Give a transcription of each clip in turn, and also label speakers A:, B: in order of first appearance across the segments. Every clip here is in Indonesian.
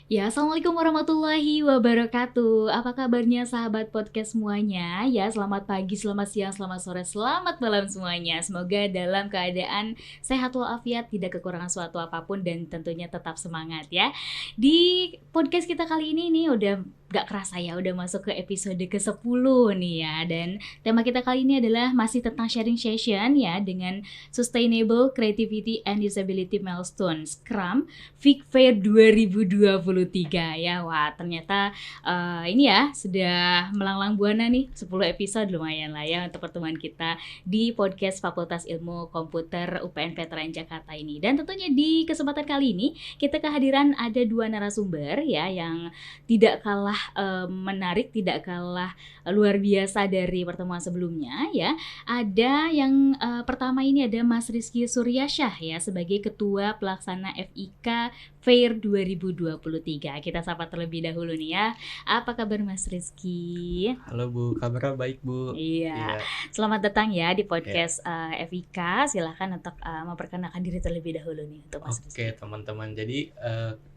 A: Ya, Assalamualaikum warahmatullahi wabarakatuh. Apa kabarnya sahabat podcast semuanya? Ya, selamat pagi, selamat siang, selamat sore, selamat malam semuanya. Semoga dalam keadaan sehat walafiat, tidak kekurangan suatu apapun, dan tentunya tetap semangat ya. Di podcast kita kali ini nih udah gak kerasa ya, udah masuk ke episode ke-10 nih ya. Dan tema kita kali ini adalah masih tentang sharing session ya, dengan Sustainable Creativity and Usability Milestone Scrum Fig Fair 2023 ya. Wah, ternyata ini ya sudah melanglang buana nih, 10 episode lumayan lah ya untuk pertemuan kita di podcast Fakultas Ilmu Komputer UPN Veteran Jakarta ini. Dan tentunya di kesempatan kali ini kita kehadiran ada dua narasumber ya yang tidak kalah menarik, tidak kalah luar biasa dari pertemuan sebelumnya ya. Ada yang pertama ini ada Mas Rizky Suryasyah ya sebagai Ketua Pelaksana FIK Fair 2023. Kita sapa terlebih dahulu nih ya. Apa kabar Mas Rizky?
B: Halo Bu, kabarnya baik Bu.
A: Iya. Selamat datang ya di podcast FIK. Silahkan untuk memperkenalkan diri terlebih dahulu nih untuk Mas Rizky.
B: Oke teman-teman, jadi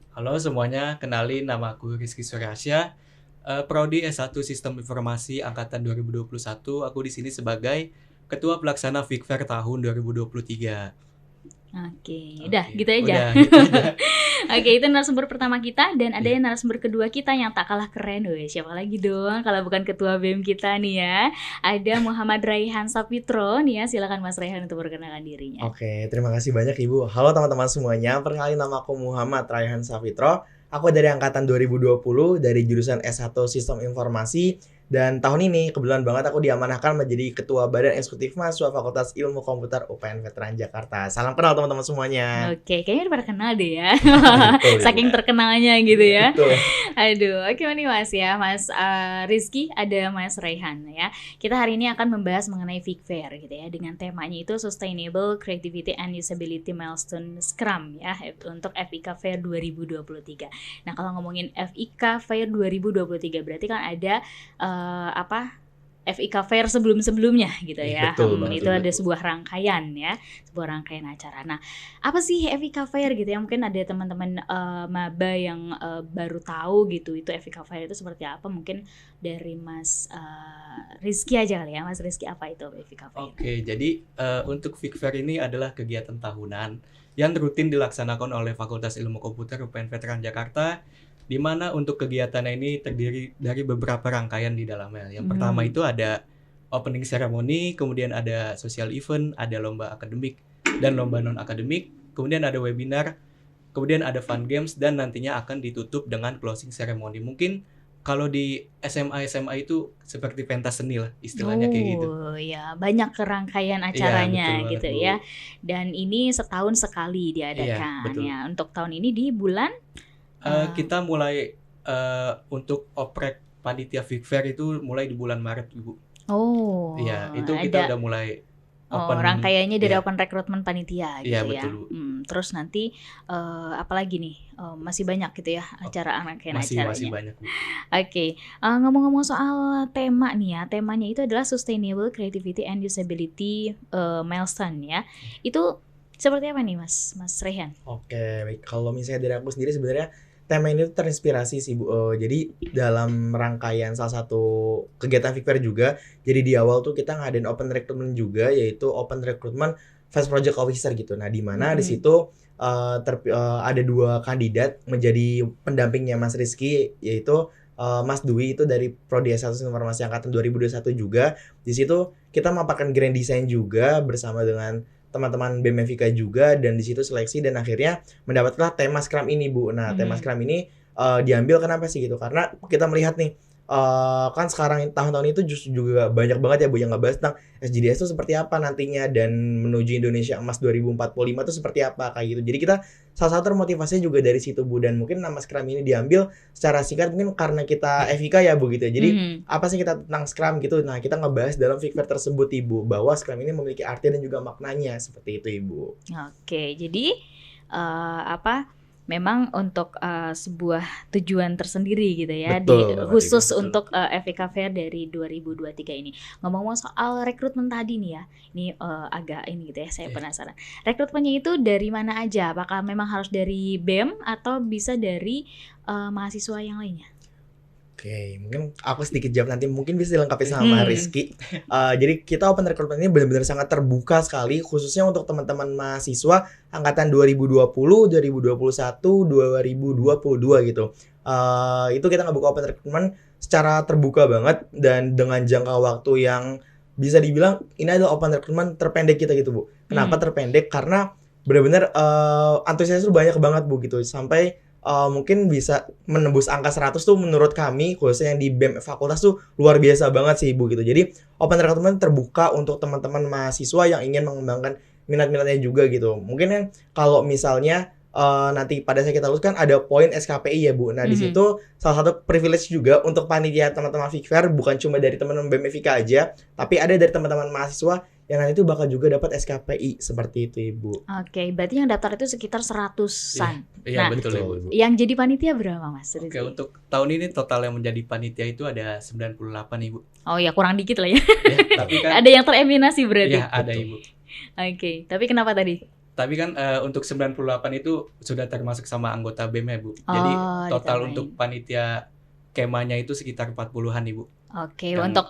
B: halo semuanya, kenalin nama aku Rizky Suryasyah, Prodi S1 Sistem Informasi Angkatan 2021. Aku di sini sebagai Ketua Pelaksana Fig Fair tahun 2023.
A: Oke, udah gitu aja.
B: Udah, gitu aja.
A: Oke, itu narasumber pertama kita dan ada yang narasumber kedua kita yang tak kalah keren. Weh, siapa lagi dong kalau bukan ketua BEM kita nih ya. Ada Muhammad Raihan Sapitro nih ya. Silakan Mas Raihan untuk perkenalkan dirinya.
C: Oke, terima kasih banyak Ibu. Halo teman-teman semuanya, perkenalkan nama aku Muhammad Raihan Sapitro. Aku dari angkatan 2020 dari jurusan S1 Sistem Informasi. Dan tahun ini kebetulan banget aku diamanahkan menjadi Ketua Badan Eksekutif Mahasiswa Fakultas Ilmu Komputer UPN Veteran Jakarta. Salam kenal teman-teman semuanya.
A: Oke, kayaknya udah pada kenal deh ya.
C: Betul,
A: Saking terkenalnya gitu ya.
C: Betul.
A: Aduh, oke nih Mas ya, Mas Rizky, ada Mas Raihan ya. Kita hari ini akan membahas mengenai Fig Fair gitu ya, dengan temanya itu Sustainable Creativity and Usability Milestone Scrum ya, untuk FIK Fair 2023. Nah, kalau ngomongin FIK Fair 2023 berarti kan ada FIK Fair sebelum-sebelumnya gitu ya.
C: Betul,
A: Itu ada sebuah rangkaian ya, sebuah rangkaian acara. Nah, apa sih FIK Fair gitu ya? Mungkin ada teman-teman maba yang baru tahu gitu, itu FIK Fair itu seperti apa? Mungkin dari Mas Rizky aja kali ya. Mas Rizky, apa itu FIK Fair?
B: Oke, jadi untuk Fig Fair ini adalah kegiatan tahunan yang rutin dilaksanakan oleh Fakultas Ilmu Komputer UPN Veteran Jakarta, di mana untuk kegiatan ini terdiri dari beberapa rangkaian di dalamnya. Yang pertama itu ada opening ceremony, kemudian ada social event, ada lomba akademik dan lomba non-akademik, kemudian ada webinar, kemudian ada fun games, dan nantinya akan ditutup dengan closing ceremony. Mungkin kalau di SMA itu seperti pentas seni lah istilahnya kayak gitu.
A: Oh ya, banyak rangkaian acaranya
B: betul
A: gitu
B: banget,
A: ya. Dan ini setahun sekali diadakan
B: betul.
A: ya. Untuk tahun ini di bulan
B: kita mulai untuk oprek panitia Fig Fair itu mulai di bulan Maret Ibu.
A: Oh,
B: Iya, itu kita udah mulai open.
A: Rangkaiannya dari
B: Iya.
A: open rekrutmen panitia gitu
B: Iya,
A: ya.
B: betul, Bu.
A: Terus nanti apalagi nih, masih banyak gitu ya acara rangkaian
B: Masih
A: acaranya.
B: banyak Bu.
A: Oke, ngomong-ngomong soal tema nih ya, temanya itu adalah Sustainable Creativity and Usability Milestone ya. Itu seperti apa nih Mas Raihan?
C: Oke, baik. Kalau misalnya dari aku sendiri sebenarnya tema ini tuh terinspirasi sih Bu. Jadi dalam rangkaian salah satu kegiatan Fig Fair juga, jadi di awal tuh kita ngadain open recruitment juga, yaitu open recruitment Vice Project Officer gitu. Nah, di mana di situ ada dua kandidat menjadi pendampingnya Mas Rizky, yaitu Mas Dwi itu dari Prodi S1 Informasi Angkatan 2021 juga. Di situ kita memaparkan grand design juga bersama dengan teman-teman BEM FIK juga, dan di situ seleksi dan akhirnya mendapatlah tema Scrum ini Bu. Nah, tema Scrum ini diambil kenapa sih gitu? Karena kita melihat nih kan sekarang tahun-tahun itu justru juga banyak banget ya Bu yang ngebahas tentang SDGs itu seperti apa nantinya dan menuju Indonesia Emas 2045 itu seperti apa kayak gitu. Jadi kita salah satu motivasinya juga dari situ Bu, dan mungkin nama Scrum ini diambil secara singkat mungkin karena kita FIK ya Bu gitu ya. Jadi apa sih kita tentang Scrum gitu. Nah, kita ngebahas dalam Fig Fair tersebut Ibu bahwa Scrum ini memiliki arti dan juga maknanya seperti itu Ibu.
A: Oke, jadi memang untuk sebuah tujuan tersendiri gitu ya,
C: Betul banget,
A: khusus
B: betul.
A: untuk FVK Fair dari 2023 ini. Ngomong-ngomong soal rekrutmen tadi nih ya, ini agak ini gitu ya, saya penasaran. Rekrutmennya itu dari mana aja? Apakah memang harus dari BEM atau bisa dari mahasiswa yang lainnya?
C: Oke, mungkin aku sedikit jawab nanti mungkin bisa dilengkapi sama Rizky. Jadi kita open recruitment ini benar-benar sangat terbuka sekali khususnya untuk teman-teman mahasiswa angkatan 2020, 2021, 2022 gitu. Itu kita ngebuka open recruitment secara terbuka banget dan dengan jangka waktu yang bisa dibilang ini adalah open recruitment terpendek kita gitu, Bu. Kenapa terpendek? Karena benar-benar antusias itu banyak banget, Bu, gitu. Sampai mungkin bisa menembus angka 100 tuh menurut kami khususnya yang di BEM fakultas tuh luar biasa banget sih, Bu, gitu. Jadi open recruitment terbuka untuk teman-teman mahasiswa yang ingin mengembangkan minat-minatnya juga gitu. Mungkin kan kalau misalnya nanti pada saat kita lulus kan ada poin SKPI ya, Bu. Nah, di situ salah satu privilege juga untuk panitia teman-teman Fikfair bukan cuma dari teman-teman BEM FIK aja, tapi ada dari teman-teman mahasiswa yang nanti itu bakal juga dapat SKPI seperti itu, Ibu.
A: Oke, berarti yang daftar itu sekitar 100-an.
B: Iya,
A: Nah,
B: betul Ibu.
A: Yang jadi panitia berapa, Mas?
B: Oke, untuk tahun ini total yang menjadi panitia itu ada 98 Ibu.
A: Oh ya, kurang dikit lah ya.
B: Ya, tapi kan
A: Ada yang tereliminasi berarti.
B: iya ada Ibu.
A: Oke, tapi kenapa tadi?
B: Tapi kan untuk 98 itu sudah termasuk sama anggota BEM ya, Bu. Jadi
A: Oh,
B: total
A: ditambahin.
B: untuk panitia kemanya itu sekitar 40-an Ibu.
A: Oke,
B: Dan-
A: untuk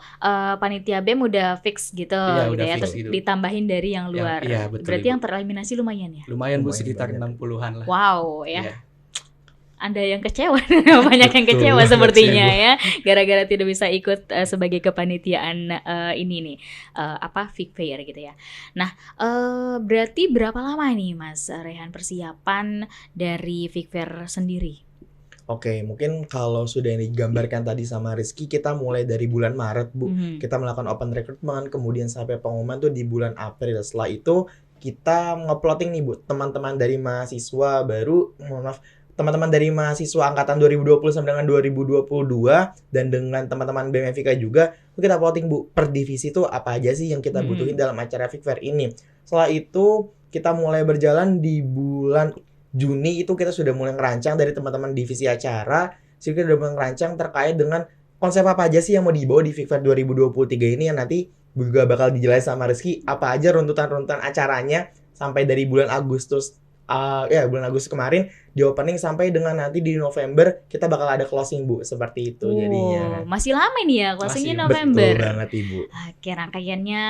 A: panitia BEM udah fix gitu,
B: Iya,
A: gitu
B: udah
A: ya.
B: fix
A: Terus
B: gitu.
A: ditambahin dari yang luar.
B: iya, betul,
A: Berarti
B: Ibu.
A: yang tereliminasi lumayan ya.
B: Lumayan Bu,
C: Lumayan
B: sekitar
C: banyak.
B: 60-an lah.
A: Wow ya.
B: Iya.
A: Anda yang kecewa, banyak yang
C: Betul
A: kecewa
C: banget
A: sepertinya
C: sih, Bu.
A: ya, gara-gara tidak bisa ikut sebagai kepanitiaan ini nih, Fikfair gitu ya. Nah, berarti berapa lama nih Mas Rehan persiapan dari Fikfair sendiri?
C: Oke, mungkin kalau sudah digambarkan tadi sama Rizky, kita mulai dari bulan Maret, Bu. Kita melakukan open recruitment, kemudian sampai pengumuman tuh di bulan April. Setelah itu kita nge-plotting nih, Bu, teman-teman dari mahasiswa baru, teman-teman dari mahasiswa angkatan 2020 sampai dengan 2022 dan dengan teman-teman BEM FIK juga, kita plotting, Bu, per divisi tuh apa aja sih yang kita butuhin dalam acara Fikfair ini. Setelah itu kita mulai berjalan di bulan Juni itu kita sudah mulai ngerancang dari teman-teman divisi acara, kita sudah mulai ngerancang terkait dengan konsep apa aja sih yang mau dibawa di Fikfair 2023 ini yang nanti juga bakal dijelasin sama Rizky apa aja runtutan-runtutan acaranya sampai dari bulan Agustus bulan Agustus kemarin di opening sampai dengan nanti di November kita bakal ada closing, Bu, seperti itu jadinya.
A: Masih lama nih ya, closingnya
B: Masih,
A: November.
C: Betul banget, Ibu.
A: Oke, rangkaiannya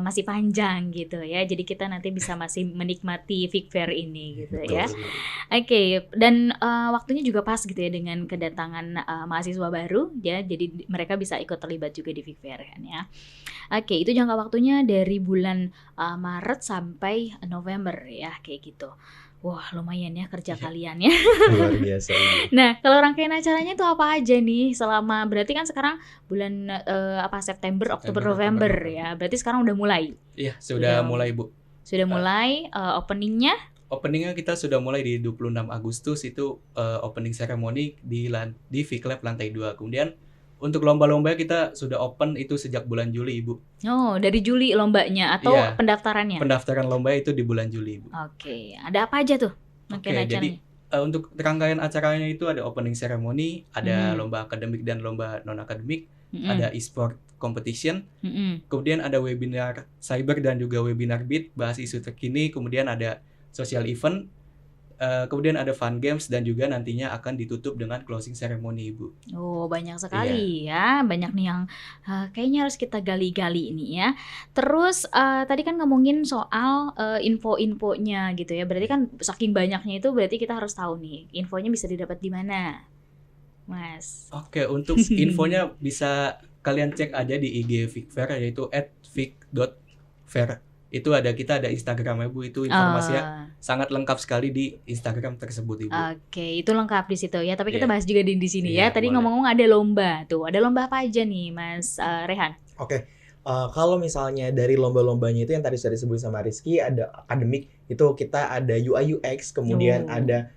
A: masih panjang gitu ya. Jadi kita nanti bisa masih menikmati Fikfair ini gitu ya.
B: Betul.
A: Oke, dan waktunya juga pas gitu ya dengan kedatangan mahasiswa baru ya. Jadi mereka bisa ikut terlibat juga di Fikfair kan ya. Oke, itu jangka waktunya dari bulan Maret sampai November ya, kayak gitu. Wah, lumayan ya kerja kalian ya.
C: Luar biasa, Ibu.
A: Nah, kalau rangkaian acaranya itu apa aja nih selama berarti kan sekarang bulan September, Oktober, November ya. Berarti sekarang udah mulai.
B: Iya, sudah
A: Udah.
B: mulai Bu.
A: Sudah mulai openingnya.
B: Openingnya kita sudah mulai di 26 Agustus itu opening ceremony di Fiklab lantai 2. Kemudian untuk lomba-lomba kita sudah open itu sejak bulan Juli, Ibu.
A: Oh, dari Juli lombanya atau
B: Iya.
A: pendaftarannya?
B: Pendaftaran lomba itu di bulan Juli, Ibu.
A: Oke, ada apa aja tuh rangkaian
B: Oke, jadi
A: acaranya?
B: untuk rangkaian acaranya itu ada opening ceremony, ada lomba akademik dan lomba non-akademik, ada e-sport competition, kemudian ada webinar cyber dan juga webinar beat, bahas isu terkini, kemudian ada social event, kemudian ada fun games dan juga nantinya akan ditutup dengan closing ceremony, Ibu.
A: Oh, banyak sekali ya. Banyak nih yang kayaknya harus kita gali-gali ini ya. Terus tadi kan ngomongin soal info-infonya gitu ya. Berarti kan saking banyaknya itu berarti kita harus tahu nih infonya bisa didapat di mana, Mas?
B: Oke, untuk infonya bisa kalian cek aja di IG Fikfair yaitu @fik.fair. Itu kita ada Instagramnya, Bu, itu informasinya sangat lengkap sekali di Instagram tersebut, Ibu.
A: Oke, itu lengkap di situ ya. Tapi kita
B: Iya.
A: bahas juga di sini ya.
B: Iya,
A: Tadi
B: boleh.
A: ngomong-ngomong ada lomba tuh. Ada lomba apa aja nih, Mas Rehan?
C: Oke, kalau misalnya dari lomba-lombanya itu yang tadi sudah disebut sama Rizky, ada akademik, itu kita ada UI UX, kemudian ada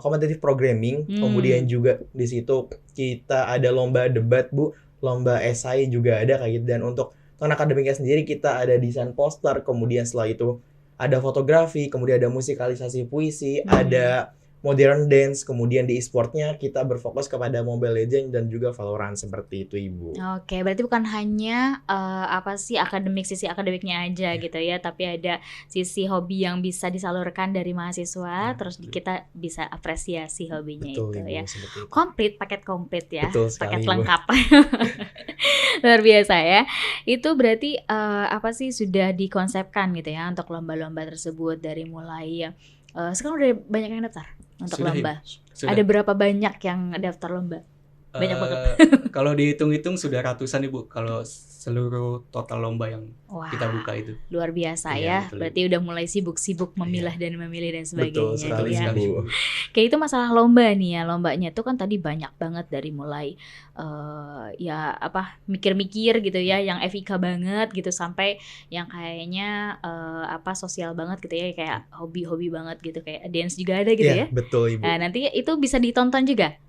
C: competitive programming, kemudian juga di situ kita ada lomba debat, Bu, lomba esai juga ada kayak gitu. Dan untuk akademiknya sendiri kita ada desain poster, kemudian setelah itu ada fotografi, kemudian ada musikalisasi puisi, ada modern dance, kemudian di e-sportnya kita berfokus kepada Mobile Legends dan juga Valorant seperti itu Ibu.
A: Oke, berarti bukan hanya sisi akademiknya aja gitu ya, tapi ada sisi hobi yang bisa disalurkan dari mahasiswa, terus kita bisa apresiasi hobinya
C: Betul
A: itu
C: Ibu,
A: ya.
C: seperti itu.
A: Paket komplit ya,
C: Betul sekali,
A: paket
C: Ibu.
A: lengkap. Luar biasa ya. Itu berarti sudah dikonsepkan gitu ya untuk lomba-lomba tersebut dari mulai sekarang udah banyak yang daftar untuk
B: Sudah,
A: lomba.
B: Ibu. Sudah.
A: Ada berapa banyak yang daftar lomba? Banyak banget.
B: Kalau dihitung-hitung sudah ratusan Ibu kalau seluruh total lomba yang
A: Wah,
B: kita buka itu.
A: luar biasa
B: Iya,
A: ya.
B: betul,
A: Berarti udah mulai sibuk-sibuk memilah dan memilih dan
C: Betul
A: sebagainya
C: sekali
A: gitu ya.
C: Ibu.
A: Kayak itu masalah lomba nih ya. Lombanya tuh kan tadi banyak banget dari mulai mikir-mikir gitu ya, yang FIK banget gitu sampai yang kayaknya sosial banget gitu ya, kayak hobi-hobi banget gitu, kayak dance juga ada gitu
C: Iya,
A: ya.
C: betul Ibu.
A: Nah, nanti itu bisa ditonton juga.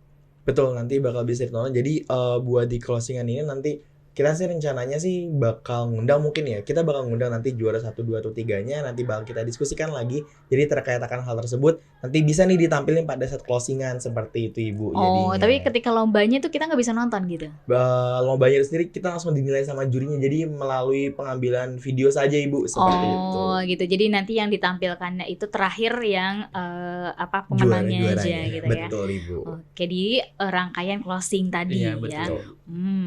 C: Betul, nanti bakal bisa ditonton. Jadi buat di closingan ini nanti kita sih rencananya sih bakal ngundang mungkin ya. Kita bakal ngundang nanti juara 1, 2, atau 3-nya. Nanti bakal kita diskusikan lagi. Jadi terkait akan hal tersebut nanti bisa nih ditampilin pada saat closingan seperti itu Ibu.
A: Oh,
C: jadinya.
A: tapi ketika lombanya tuh kita nggak bisa nonton gitu.
C: Lombanya sendiri kita langsung dinilai sama jurinya. Jadi melalui pengambilan video saja Ibu seperti itu.
A: Oh, gitu. Jadi nanti yang ditampilkannya itu terakhir yang pemenangnya aja
C: Juaranya.
A: gitu ya.
C: Betul Ibu.
A: Oke, di rangkaian closing tadi
B: Iya,
A: ya.
B: betul.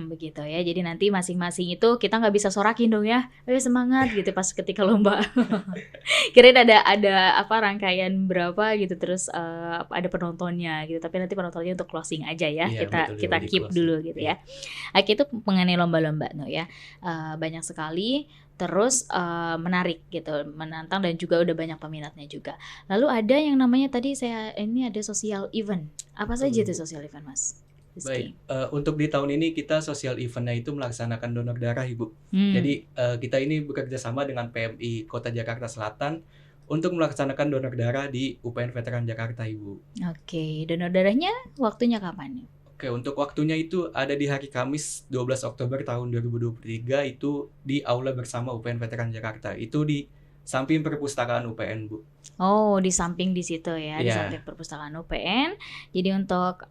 A: Begitu ya. Jadi nanti masing-masing itu kita nggak bisa sorakin dong ya. Semangat gitu pas ketika lomba. Kirain ada rangkaian berapa gitu, terus ada penontonnya gitu. Tapi nanti penontonnya untuk closing aja ya.
B: Iya, betul,
A: Kita
B: di
A: keep
B: closing.
A: dulu gitu ya. Oke, itu mengenai lomba-lomba no ya. Banyak sekali, terus menarik gitu, menantang dan juga udah banyak peminatnya juga. Lalu ada yang namanya tadi ini ada social event. Apa saja
C: Betul.
A: tuh social event, Mas?
B: Baik, untuk di tahun ini kita sosial eventnya itu melaksanakan donor darah Ibu. Jadi kita ini bekerja sama dengan PMI Kota Jakarta Selatan untuk melaksanakan donor darah di UPN Veteran Jakarta Ibu.
A: Oke, donor darahnya waktunya kapan nih?
B: Oke, untuk waktunya itu ada di hari Kamis 12 Oktober tahun 2023 itu di Aula Bersama UPN Veteran Jakarta. Itu di samping perpustakaan UPN Bu.
A: Oh, di samping di situ ya, di
B: Iya.
A: samping perpustakaan UPN. Jadi untuk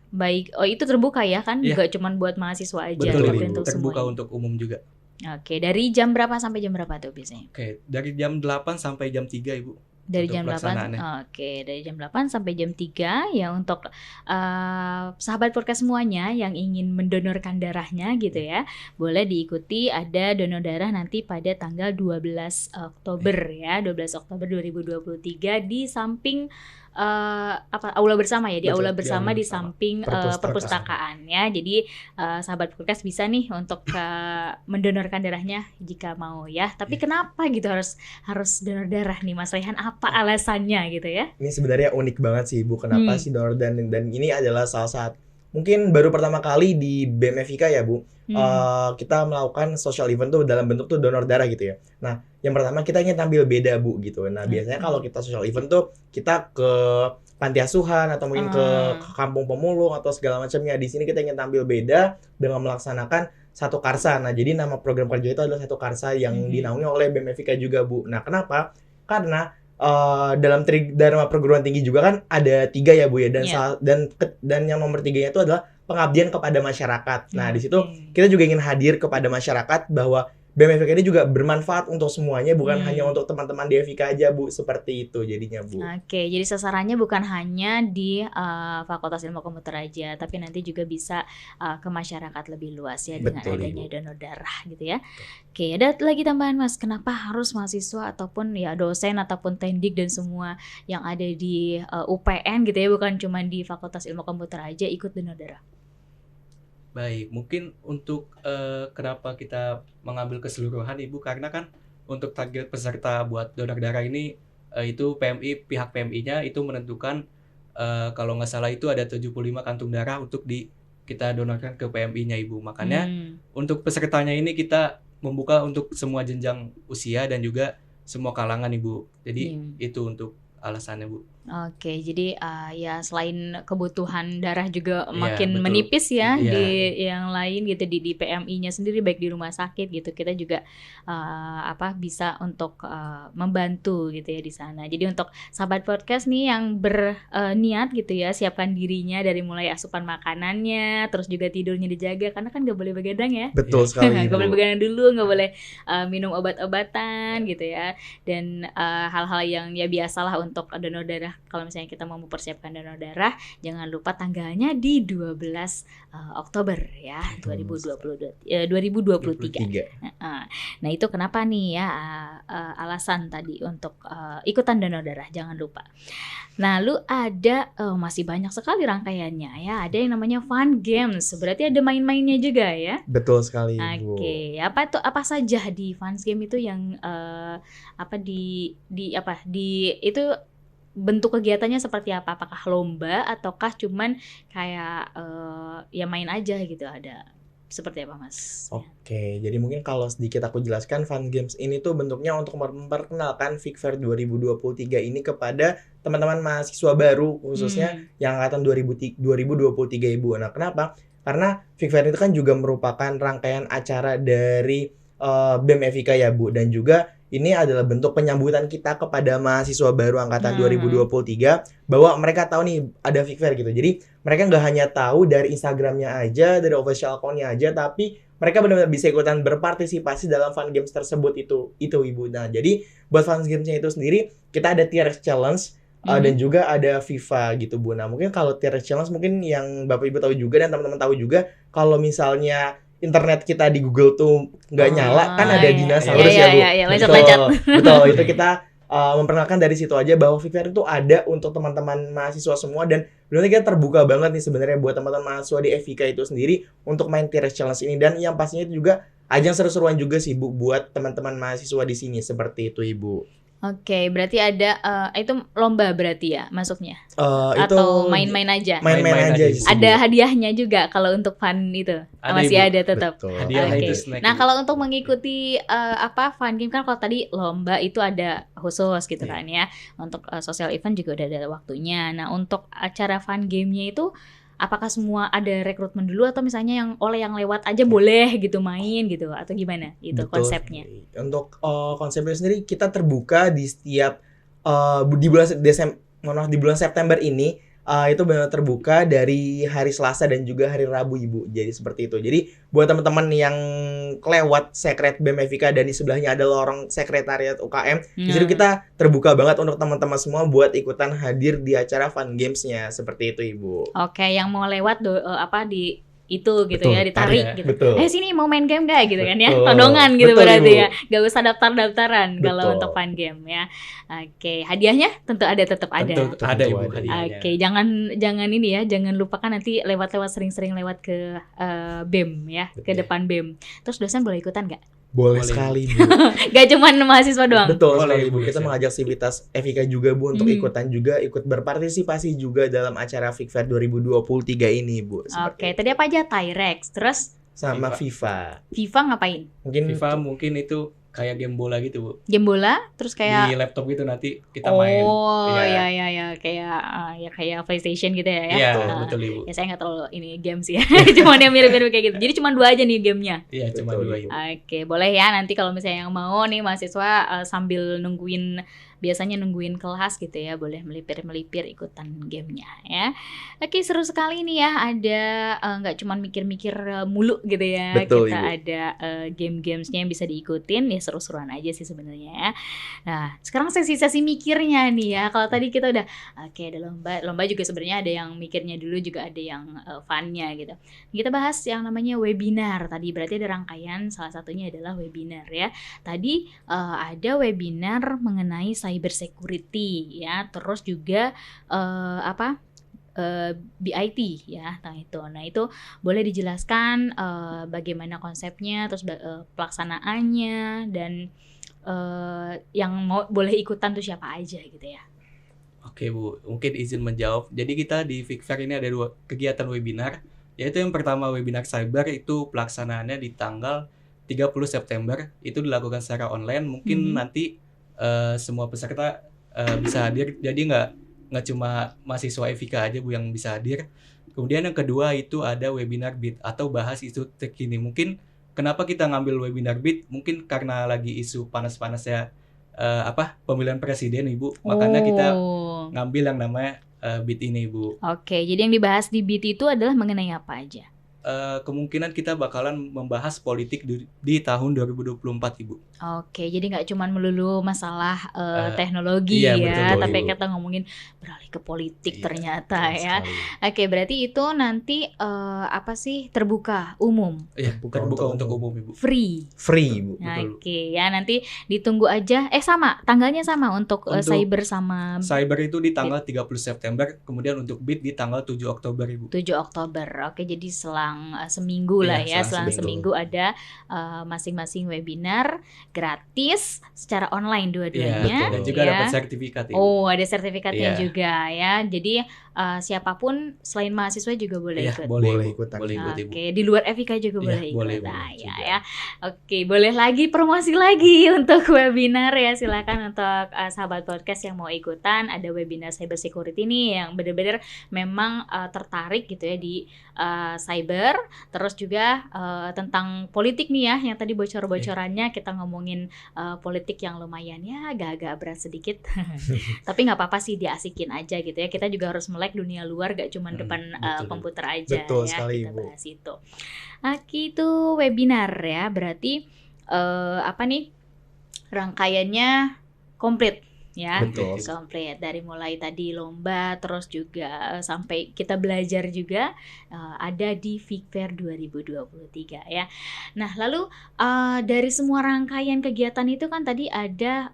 A: baik, itu terbuka ya kan?
B: Iya.
A: Nggak cuma buat mahasiswa aja,
B: Betul
A: tapi
C: Ibu.
A: untuk
B: terbuka
A: semuanya.
B: untuk umum juga.
A: Oke, dari jam berapa sampai jam berapa tuh biasanya?
B: Oke, dari jam 8 sampai jam 3 Ibu.
A: Dari
B: Untuk
A: jam 8.
B: pelaksanaannya.
A: Oke, dari jam 8 sampai jam 3 ya untuk sahabat podcast semuanya yang ingin mendonorkan darahnya gitu ya. Boleh diikuti, ada donor darah nanti pada tanggal 12 Oktober ya, 12 Oktober 2023 di samping aula bersama ya, di
C: Betul,
A: aula
C: di
A: bersama
C: aula
A: di
C: bersama.
A: samping
C: Perpustakaan.
A: perpustakaan ya. Jadi sahabat podcast bisa nih untuk mendonorkan darahnya jika mau ya. Tapi kenapa gitu harus donor darah nih Mas Rehan? Apa alasannya gitu ya?
C: Ini sebenarnya unik banget sih Bu. Kenapa sih donor dan ini adalah salah satu mungkin baru pertama kali di BMFIK ya Bu. Kita melakukan social event tuh dalam bentuk tuh donor darah gitu ya. Nah, yang pertama kita ingin tampil beda Bu gitu. Nah, biasanya kalau kita social event tuh kita ke panti asuhan atau mungkin ke kampung pemulung atau segala macamnya. Di sini kita ingin tampil beda dengan melaksanakan satu karsa. Nah, jadi nama program kerja itu adalah satu karsa yang dinaungi oleh BMFIK juga Bu. Nah, kenapa? Karena dalam Dharma perguruan tinggi juga kan ada 3 ya Bu ya, dan yang nomor 3-nya itu adalah pengabdian kepada masyarakat. Nah, di situ kita juga ingin hadir kepada masyarakat bahwa BMFIK ini juga bermanfaat untuk semuanya, bukan hanya untuk teman-teman di FIK aja Bu, seperti itu jadinya Bu.
A: Oke, jadi sasarannya bukan hanya di Fakultas Ilmu Komputer aja, tapi nanti juga bisa ke masyarakat lebih luas ya dengan
C: Betul,
A: adanya
C: Ibu.
A: donor darah gitu ya. Oke, ada lagi tambahan Mas, kenapa harus mahasiswa ataupun ya dosen ataupun tendik dan semua yang ada di UPN gitu ya, bukan cuma di Fakultas Ilmu Komputer aja ikut donor darah?
B: Baik, mungkin untuk kenapa kita mengambil keseluruhan Ibu, karena kan untuk target peserta buat donor darah ini itu pihak PMI-nya itu menentukan kalau nggak salah itu ada 75 kantung darah untuk kita donorkan ke PMI-nya Ibu. Makanya untuk pesertanya ini kita membuka untuk semua jenjang usia dan juga semua kalangan Ibu. Jadi itu untuk alasannya, Bu.
A: Oke, jadi ya selain kebutuhan darah juga
B: Iya,
A: makin
B: betul.
A: menipis ya
B: Iya.
A: di yang lain gitu di PMI-nya sendiri baik di rumah sakit gitu kita juga bisa untuk membantu gitu ya di sana. Jadi untuk sahabat podcast nih yang berniat gitu ya siapkan dirinya dari mulai asupan makanannya, terus juga tidurnya dijaga karena kan nggak boleh begadang ya.
C: Betul sekali
A: Nggak boleh
C: Ibu.
A: begadang dulu, nggak boleh minum obat-obatan gitu ya. Dan hal-hal yang ya biasalah untuk donor darah. Kalau misalnya kita mau mempersiapkan donor darah, jangan lupa tanggalnya di 12 Oktober ya, 2023.
C: 23.
A: Nah, itu kenapa nih ya alasan tadi untuk ikutan donor darah, jangan lupa. Nah, lalu ada masih banyak sekali rangkaiannya ya. Ada yang namanya fun games. Berarti ada main-mainnya juga ya.
C: Betul sekali Ibu.
A: Oke, apa saja di fun game itu yang itu bentuk kegiatannya seperti apa? Apakah lomba ataukah cuman kayak ya main aja gitu? Ada seperti apa, Mas?
C: Oke, jadi mungkin kalau sedikit aku jelaskan, Fun Games ini tuh bentuknya untuk memperkenalkan Fikfair 2023 ini kepada teman-teman mahasiswa baru, khususnya yang angkatan 2023 Ibu. Nah, kenapa? Karena Fikfair itu kan juga merupakan rangkaian acara dari BEM FIK ya Bu, dan juga ini adalah bentuk penyambutan kita kepada mahasiswa baru angkatan 2023 bahwa mereka tahu nih ada Fikfair gitu. Jadi mereka nggak hanya tahu dari Instagramnya aja, dari official account-nya aja, tapi mereka benar-benar bisa ikutan berpartisipasi dalam fun games tersebut itu Ibu. Nah, jadi buat fun games-nya itu sendiri kita ada TRX Challenge dan juga ada FIFA gitu Bu. Nah, mungkin kalau TRX Challenge mungkin yang Bapak Ibu tahu juga dan teman-teman tahu juga, kalau misalnya internet kita di Google tuh nggak nyala, kan ada dinosaurus ya Bu.
A: Iya, loncat-loncat.
C: Betul, itu kita memperkenalkan dari situ aja bahwa Fikfair itu ada untuk teman-teman mahasiswa semua, dan benar kita terbuka banget nih sebenarnya buat teman-teman mahasiswa di FIK itu sendiri untuk main TRX Challenge ini, dan yang pastinya itu juga ajang seru-seruan juga sih Bu buat teman-teman mahasiswa di sini, seperti itu Ibu.
A: Oke, berarti ada itu lomba berarti ya masuknya?
C: Itu
A: Atau main-main aja?
C: Main-main aja sih,
A: Ada
C: Bu.
A: hadiahnya juga kalau untuk fun itu? Masih
B: Ibu.
A: ada tetap?
C: Betul.
B: Hadiahnya
A: Oke.
B: itu snack.
A: Nah,
B: Ibu.
A: kalau untuk mengikuti fun game kan kalau tadi lomba itu ada khusus gitu kan ya. Untuk social event juga udah ada waktunya. Nah, untuk acara fun game-nya itu apakah semua ada rekrutmen dulu atau misalnya yang lewat aja boleh gitu main gitu atau gimana itu
C: Betul
A: konsepnya?
C: sekali. Untuk konsepnya sendiri kita terbuka di setiap di bulan September ini itu benar terbuka dari hari Selasa dan juga hari Rabu Ibu. Jadi seperti itu. Jadi buat teman-teman yang kelewat sekret BEM FIK dan di sebelahnya ada lorong sekretariat UKM, di situ kita terbuka banget untuk teman-teman semua buat ikutan hadir di acara fun games-nya, seperti itu Ibu.
A: Oke, yang mau lewat di itu gitu
C: Betul,
A: ya, ditarik
B: ya,
A: gitu.
C: betul.
A: Sini mau main game gak gitu kan ya?
C: Betul.
A: Todongan gitu
C: Betul,
A: berarti
C: Ibu.
A: ya. Gak usah daftar-daftaran kalau
C: Betul.
A: untuk fun game ya. Oke, hadiahnya tentu ada, tetap ada.
B: Tentu ada Ibu
C: ada.
B: hadiahnya.
A: Oke, jangan ini ya, jangan lupakan nanti lewat-lewat sering-sering lewat ke BEM ya, ke
C: Betul.
A: depan BEM. Terus dosen boleh ikutan nggak?
C: Boleh
B: Boleh.
C: sekali Bu.
A: Gak cuman mahasiswa doang.
C: Betul
B: Boleh,
C: sekali Bu.
B: Bu,
C: Kita
B: ya.
C: mengajak sivitas FIK juga Bu untuk ikutan juga, ikut berpartisipasi juga dalam acara Fikfair 2023 ini Bu.
A: Oke, tadi apa aja? Tyrex, terus
C: Sama FIFA.
A: FIFA ngapain?
C: Mungkin
B: FIFA mungkin itu kayak game bola gitu, Bu.
A: Game bola, terus kayak
B: Di laptop gitu nanti kita main.
A: Oh
B: Iya.
A: ya kayak PlayStation gitu ya.
B: Iya,
A: Ah,
B: betul Ibu.
A: ya saya nggak terlalu ini games ya, cuman yang mirip-mirip kayak gitu. Jadi cuma 2 aja nih gamenya.
B: Iya, cuma
C: Betul,
B: 2
C: Ibu.
B: Ibu.
A: Oke, boleh ya nanti kalau misalnya yang mau nih mahasiswa sambil biasanya nungguin kelas gitu ya, boleh melipir ikutan gamenya ya. Oke, seru sekali nih ya, ada nggak cuman mikir-mikir mulu gitu ya.
C: Betul,
A: Kita
C: Ibu.
A: ada game-gamesnya yang bisa diikutin ya, seru-seruan aja sih sebenarnya ya. Nah, sekarang sesi mikirnya nih ya. Kalau tadi kita udah oke, ada lomba juga sebenarnya ada yang mikirnya dulu, juga ada yang funnya gitu. Kita bahas yang namanya webinar tadi, berarti ada rangkaian, salah satunya adalah webinar ya. Tadi ada webinar mengenai cyber security ya, terus juga BIT ya. Nah itu boleh dijelaskan bagaimana konsepnya, terus pelaksanaannya, dan yang mau boleh ikutan tuh siapa aja gitu ya.
B: Oke Bu, mungkin izin menjawab. Jadi kita di Fikfair ini ada 2 kegiatan webinar, yaitu yang pertama webinar cyber, itu pelaksanaannya di tanggal 30 September, itu dilakukan secara online. Mungkin nanti semua peserta bisa hadir. Jadi nggak cuma mahasiswa FIK aja Bu yang bisa hadir. Kemudian yang kedua itu ada webinar BIT atau bahas isu terkini. Mungkin kenapa kita ngambil webinar BIT? Mungkin karena lagi isu panas-panasnya pemilihan presiden Ibu. Makanya kita ngambil yang namanya BIT ini Ibu.
A: Oke, jadi yang dibahas di BIT itu adalah mengenai apa aja?
B: Kemungkinan kita bakalan membahas politik di tahun 2024 Ibu.
A: Oke, jadi nggak cuma melulu masalah teknologi
B: iya,
A: ya,
B: betul,
A: tapi
B: Ibu.
A: kita ngomongin beralih ke politik
C: Iya,
A: ternyata
C: betul
A: ya.
C: sekali.
A: Oke, berarti itu nanti terbuka umum,
B: Iya, terbuka untuk umum Ibu.
A: free.
C: Free Bu.
B: Betul.
A: Oke, ya nanti ditunggu aja. Sama, tanggalnya sama untuk
B: Untuk
A: cyber sama
B: Cyber itu di tanggal 30 September, kemudian untuk BIT di tanggal 7 Oktober Ibu.
A: 7 Oktober. Oke, jadi selang seminggu lah
B: Iya,
A: ya.
B: selang
A: Selang seminggu ada masing-masing webinar gratis secara online
B: Iya,
A: dua-duanya.
B: dan juga
A: ya.
B: dapat sertifikat Ibu.
A: Oh, ada sertifikatnya
B: Iya.
A: juga ya. Jadi siapapun selain mahasiswa juga boleh
B: Iya,
A: ikut.
B: boleh
C: Boleh
B: Ibu.
C: ikutan.
B: Boleh ikut Ibu.
A: Oke, di luar FIK juga
B: Iya,
A: boleh ikut.
B: boleh,
A: Nah,
B: boleh
A: ya,
B: juga.
A: ya. Oke, boleh lagi promosi lagi untuk webinar ya. Silakan untuk sahabat podcast yang mau ikutan. Ada webinar cyber security nih yang benar-benar memang tertarik gitu ya di cyber. Terus juga tentang politik nih ya, yang tadi bocor-bocorannya kita ngomongin politik yang lumayan ya agak-agak berat sedikit. Tapi nggak apa-apa sih, diasikin aja gitu ya. Kita juga harus melek dunia luar, gak cuma depan
B: betul.
A: komputer aja.
C: Betul
A: ya
C: sekali,
A: kita
C: Ibu.
A: bahas itu. Oke, itu webinar ya. Berarti rangkaiannya komplit ya.
C: Betul.
A: Komplit dari mulai tadi lomba, terus juga sampai kita belajar juga ada di Fikfair 2023 ya. Nah, lalu dari semua rangkaian kegiatan itu kan tadi ada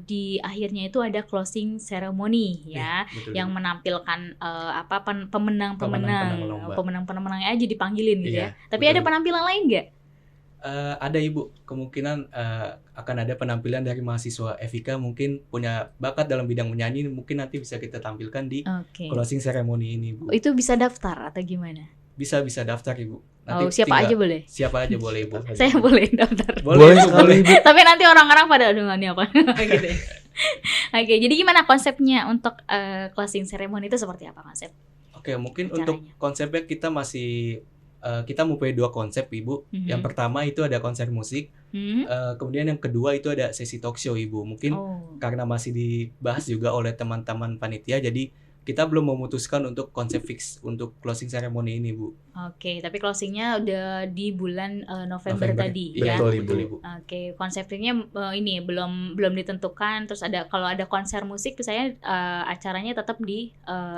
A: di akhirnya itu ada closing ceremony ya,
B: Betul,
A: yang
B: Ibu.
A: menampilkan pemenang-pemenang
B: lomba.
A: pemenang-pemenang aja dipanggilin gitu
B: Iya,
A: ya. Tapi
B: betul.
A: ada penampilan lain nggak?
B: Ada Ibu, kemungkinan akan ada penampilan dari mahasiswa FIK mungkin punya bakat dalam bidang menyanyi, mungkin nanti bisa kita tampilkan di
A: Oke.
B: closing ceremony ini Bu.
A: Itu bisa daftar atau gimana?
B: Bisa daftar Ibu.
A: Siapa aja boleh?
B: Siapa aja boleh Ibu.
A: Saya boleh daftar.
C: Boleh
B: Bu,
C: sekali Bu.
A: Tapi nanti orang-orang pada aduh ini apa gitu ya. Oke, jadi gimana konsepnya untuk closing ceremony itu seperti apa konsep?
B: Oke, mungkin
A: Caranya.
B: untuk konsepnya kita masih kita mempunyai 2 konsep Ibu.
A: Mhm.
B: Yang pertama itu ada konser musik, kemudian yang kedua itu ada sesi talk show Ibu. Mungkin
A: Oh.
B: karena masih dibahas juga oleh teman-teman panitia, jadi kita belum memutuskan untuk konsep fix untuk closing ceremony ini Bu.
A: Oke, tapi closingnya udah di bulan November tadi ya.
C: Betul, Ibu.
A: Oke, konsepnya ini belum ditentukan. Terus kalau ada konser musik misalnya acaranya tetap di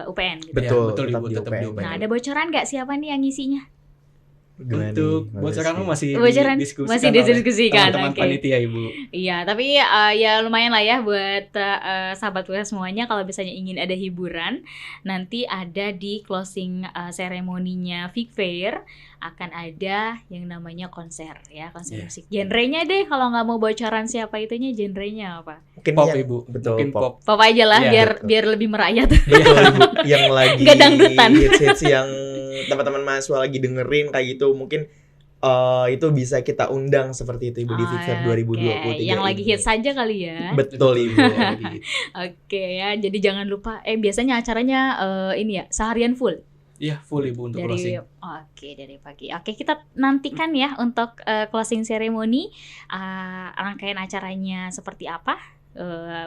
A: UPN gitu.
C: Betul,
B: betul
C: tetap
B: Ibu,
C: di
B: tetap di
C: UPN.
B: UPN.
A: Nah, ada bocoran nggak siapa nih yang ngisinya?
C: Gimana
B: Untuk
C: nih, Mbak
B: bocoran
C: Rizky?
B: masih
A: Bocoran
B: didiskusikan
A: masih
B: oleh
A: didiskusikan,
B: teman-teman
A: oke.
B: panitia Ibu.
A: Iya, tapi ya lumayan lah ya buat sahabat kita semuanya kalau misalnya ingin ada hiburan, nanti ada di closing ceremony-nya Fikfair akan ada yang namanya konser ya, konser
B: Iya.
A: musik. Genrenya deh kalau nggak mau bocoran siapa itunya, genrenya apa?
C: Mungkin
B: Pop
C: yang-
B: Ibu.
C: Betul,
B: Mungkin
C: pop.
B: pop.
A: Pop aja lah
B: Iya,
A: biar
C: betul.
A: biar lebih merayat.
C: Betul Ibu. Yang lagi
A: Nggak dangdutan.
C: hits yang teman-teman mahasiswa lagi dengerin kayak gitu, mungkin itu bisa kita undang seperti itu Ibu di Fikfair 2023.
A: Oke, yang lagi
C: ini.
A: hits saja kali ya.
C: Betul Ibu.
A: Oke ya, jadi jangan lupa biasanya acaranya ini ya seharian full.
B: Iya, full Ibu untuk closing.
A: Dari pagi. Oke, kita nantikan ya untuk closing ceremony rangkaian acaranya seperti apa.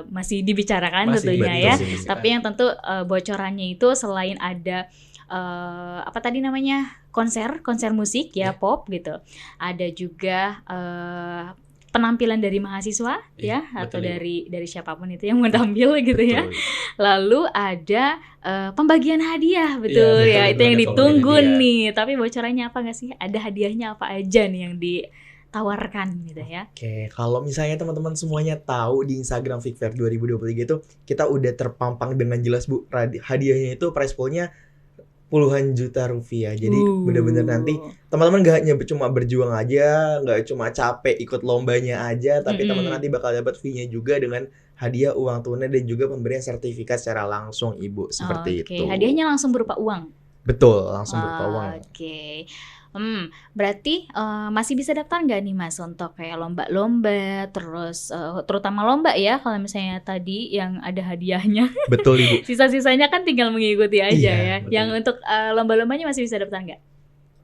A: Masih dibicarakan
B: Masih,
A: tentunya
C: betul
A: ya.
C: sih, betul.
A: Tapi yang tentu bocorannya itu selain ada apa tadi namanya konser musik ya, pop gitu. Ada juga penampilan dari mahasiswa
B: Iya,
A: ya, atau
B: betul, Ibu.
A: dari siapapun itu yang mau tampil gitu ya.
C: Betul.
A: Lalu ada pembagian hadiah, betul
B: Iya,
A: ya,
B: betul,
A: itu yang
B: ada
A: ditunggu
B: pembagian hadiah.
A: nih. Tapi bocorannya apa nggak sih? Ada hadiahnya apa aja nih yang ditawarkan gitu ya?
C: Oke, kalau misalnya teman-teman semuanya tahu di Instagram Fikfair 2023 itu kita udah terpampang dengan jelas Bu, hadiahnya itu prize poolnya puluhan juta rupiah. Jadi bener-bener nanti teman-teman gak hanya cuma berjuang aja, gak cuma capek ikut lombanya aja, tapi teman-teman nanti bakal dapat fee-nya juga dengan hadiah uang tunai dan juga pemberian sertifikat secara langsung Ibu, seperti
A: Oke,
C: itu.
A: hadiahnya langsung berupa uang.
C: Betul, langsung berupa uang.
A: Oke. Berarti masih bisa daftar nggak nih Mas untuk kayak lomba-lomba, terus terutama lomba ya kalau misalnya tadi yang ada hadiahnya.
C: Betul Ibu.
A: Sisa-sisanya kan tinggal mengikuti aja
C: Iya,
A: ya.
C: betul.
A: Yang untuk lomba-lombanya masih bisa daftar nggak?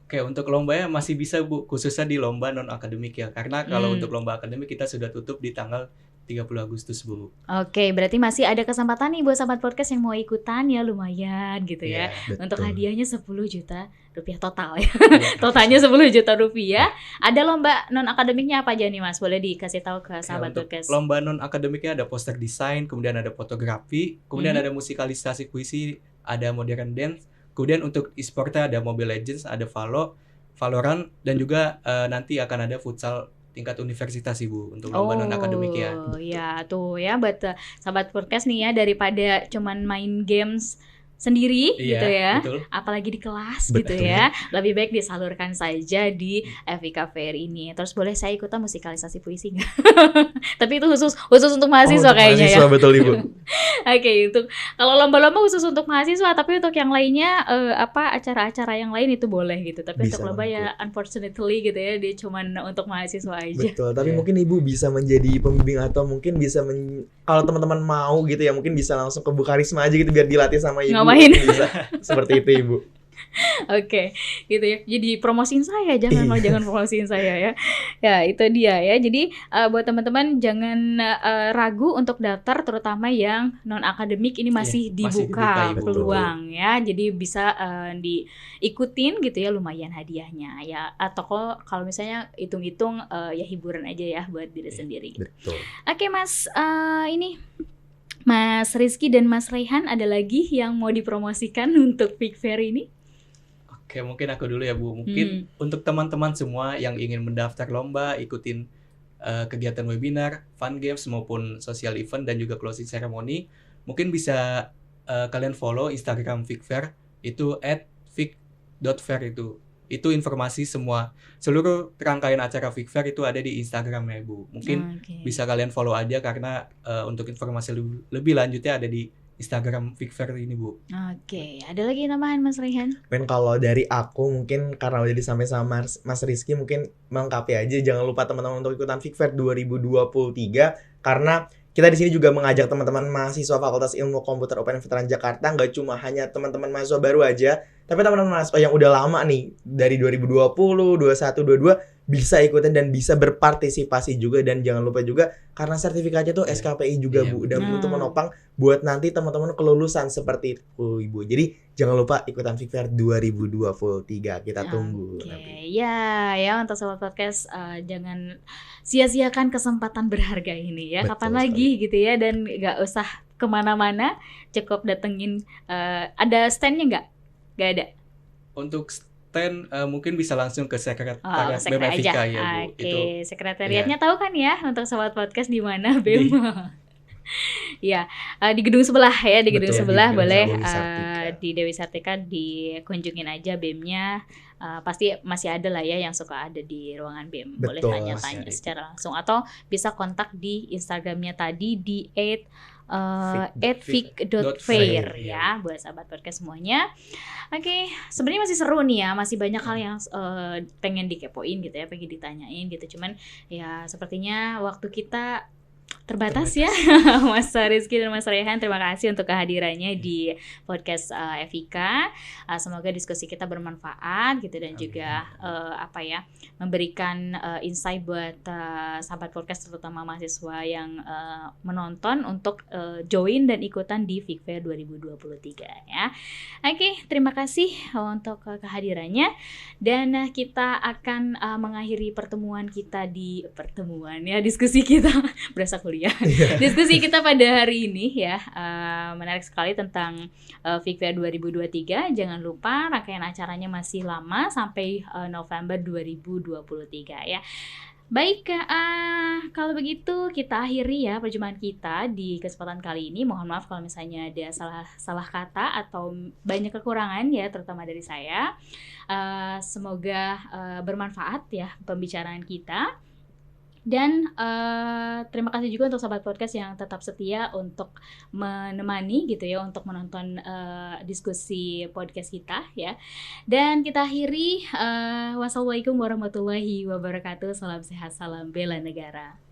B: Oke, untuk lombanya masih bisa Bu, khususnya di lomba non akademik ya. Karena kalau untuk lomba akademik kita sudah tutup di tanggal 30 Agustus Bu.
A: Oke, berarti masih ada kesempatan nih buat sahabat podcast yang mau ikutan ya, lumayan gitu ya.
C: Betul.
A: Untuk hadiahnya 10 juta rupiah total ya. Totalnya 10 juta rupiah. Ada lomba non akademiknya apa aja nih Mas? Boleh dikasih tahu ke sahabat
B: Untuk
A: podcast.
B: lomba non akademiknya ada poster desain, kemudian ada fotografi, kemudian ada musikalisasi puisi, ada modern dance. Kemudian untuk e-sportnya ada Mobile Legends, ada Valorant, dan juga nanti akan ada futsal tingkat universitas Ibu untuk lomba non akademik ya.
A: Oh ya tuh ya buat sahabat podcast nih ya, daripada cuman main games sendiri gitu ya,
B: Betul.
A: apalagi di kelas
C: Betul.
A: gitu ya, lebih baik disalurkan saja di FIK Fair ini. Terus boleh saya ikutan musikalisasi puisi nggak? Tapi itu khusus untuk mahasiswa kayaknya ya.
C: Mahasiswa betul Ibu.
A: Oke, untuk kalau lomba-lomba khusus untuk mahasiswa, tapi untuk yang lainnya acara-acara yang lain itu boleh gitu. Tapi
C: Bisa
A: untuk lomba
C: banget,
A: ya unfortunately gitu ya, dia cuman untuk mahasiswa aja.
C: Betul, tapi
B: Iya.
C: mungkin Ibu bisa menjadi pembimbing atau mungkin bisa kalau teman-teman mau gitu ya, mungkin bisa langsung ke Bukarisma aja gitu biar dilatih sama Ibu.
A: Ngamain.
C: Bisa. Seperti itu Ibu.
A: Oke, gitu ya. Jadi promosiin saya, jangan promosiin saya ya. Ya, itu dia ya. Jadi buat teman-teman jangan ragu untuk daftar, terutama yang non akademik ini masih
B: Masih
A: dibuka
B: dibuka, Ibu.
A: peluang ya. Jadi bisa diikutin gitu ya, lumayan hadiahnya ya. Atau kalau misalnya hitung-hitung ya hiburan aja ya buat diri sendiri.
C: Betul.
A: Oke, Mas, ini Mas Rizky dan Mas Raihan ada lagi yang mau dipromosikan untuk Fic Fair ini?
B: Oke, mungkin aku dulu ya Bu. Mungkin untuk teman-teman semua yang ingin mendaftar lomba, ikutin kegiatan webinar, fun games maupun social event dan juga closing ceremony, mungkin bisa kalian follow Instagram Fic Fair itu @fic.fair itu. Itu informasi seluruh rangkaian acara Fic Fair itu ada di Instagramnya Bu. Mungkin bisa kalian follow aja karena untuk informasi lebih lanjutnya ada di Instagram Fic Fair ini Bu.
A: Oke, ada lagi tambahan Mas Raihan?
C: Mungkin kalau dari aku mungkin karena udah disampaikan sama Mas Rizky mungkin melengkapi aja, jangan lupa teman-teman untuk ikutan Fic Fair 2023 karena kita di sini juga mengajak teman-teman mahasiswa Fakultas Ilmu Komputer UPN Veteran Jakarta, nggak cuma hanya teman-teman mahasiswa baru aja, tapi teman-teman mahasiswa yang udah lama nih dari 2020, 21, 22 bisa ikutin dan bisa berpartisipasi juga. Dan jangan lupa juga karena sertifikatnya tuh SKPI juga Bu, dan untuk menopang buat nanti teman-teman kelulusan seperti itu Ibu. Jadi jangan lupa ikutan Fic Fair 2023, kita tunggu nanti.
A: Ya untuk sobat podcast jangan sia-siakan kesempatan berharga ini ya.
C: Betul
A: Kapan
C: sekali.
A: lagi gitu ya, dan nggak usah kemana-mana, cukup datengin. Ada standnya nggak? Nggak ada.
B: Untuk stand mungkin bisa langsung ke sekretariat
A: Sekre
B: BEM FIK
A: aja.
B: ya Bu.
A: Oke, sekretariatnya tahu kan ya untuk sobat podcast di mana BEM. Ya, di gedung sebelah ya, di gedung
C: Betul,
A: sebelah
C: di gedung
A: boleh
C: Dewi Sartika.
A: di Dewi Sartika dikunjungin aja BEM-nya. Pasti masih ada lah ya yang suka ada di ruangan BEM. Boleh
C: Betul,
A: tanya-tanya
B: ya,
A: secara langsung atau bisa kontak di Instagramnya tadi di @fic.fair ya buat sahabat podcast semuanya. Oke, sebenarnya masih seru nih ya, masih banyak hal yang pengen dikepoin gitu ya, pengen ditanyain gitu. Cuman ya sepertinya waktu kita terbatas ya. Mas Rizky dan Mas Raihan, terima kasih untuk kehadirannya di podcast FIK. Semoga diskusi kita bermanfaat gitu dan juga memberikan insight buat sahabat podcast terutama mahasiswa yang menonton untuk join dan ikutan di Fic Fair 2023 ya. Oke, terima kasih untuk kehadirannya dan kita akan mengakhiri diskusi kita berasa kuliah. Diskusi kita pada hari ini ya, menarik sekali tentang Fic Fair 2023. Jangan lupa rangkaian acaranya masih lama sampai November 2023 ya. Baik, kalau begitu kita akhiri ya perjumpaan kita di kesempatan kali ini. Mohon maaf kalau misalnya ada salah kata atau banyak kekurangan ya, terutama dari saya. Semoga bermanfaat ya pembicaraan kita. Dan terima kasih juga untuk sahabat podcast yang tetap setia untuk menemani gitu ya, untuk menonton diskusi podcast kita ya. Dan kita akhiri, wassalamualaikum warahmatullahi wabarakatuh. Salam sehat, salam bela negara.